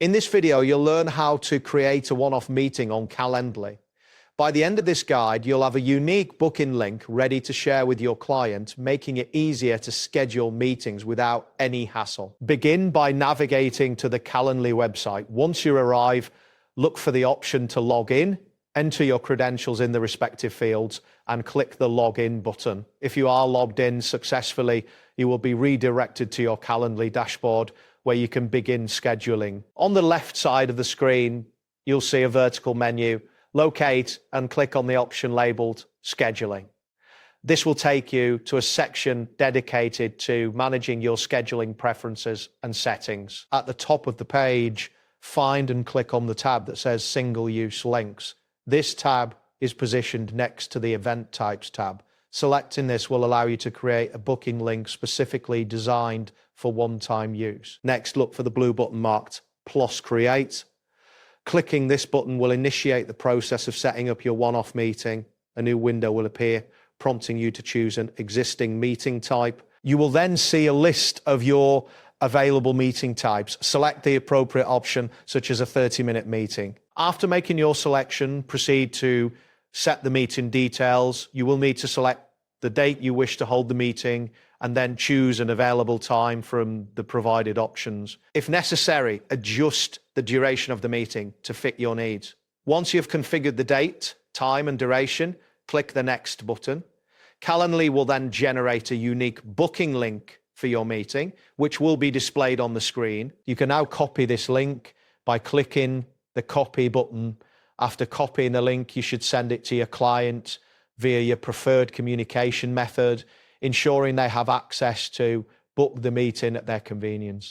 In this video, you'll learn how to create a one-off meeting on Calendly. By the end of this guide, you'll have a unique booking link ready to share with your client, making it easier to schedule meetings without any hassle. Begin by navigating to the Calendly website. Once you arrive, look for the option to log in, enter your credentials in the respective fields, and click the login button. If you are logged in successfully, you will be redirected to your Calendly dashboard where you can begin scheduling. On the left side of the screen, you'll see a vertical menu. Locate and click on the option labeled Scheduling. This will take you to a section dedicated to managing your scheduling preferences and settings. At the top of the page, find and click on the tab that says Single-Use Links. This tab is positioned next to the Event Types tab. Selecting this will allow you to create a booking link specifically designed for one-time use. Next, look for the blue button marked Plus Create. Clicking this button will initiate the process of setting up your one-off meeting. A new window will appear, prompting you to choose an existing meeting type. You will then see a list of your available meeting types. Select the appropriate option, such as a 30-minute meeting. After making your selection, proceed to set the meeting details. You will need to select the date you wish to hold the meeting and then choose an available time from the provided options. If necessary, adjust the duration of the meeting to fit your needs. Once you've configured the date, time, and duration, click the Next button. Calendly will then generate a unique booking link for your meeting, which will be displayed on the screen. You can now copy this link by clicking the Copy button. After copying the link, you should send it to your client via your preferred communication method, ensuring they have access to book the meeting at their convenience.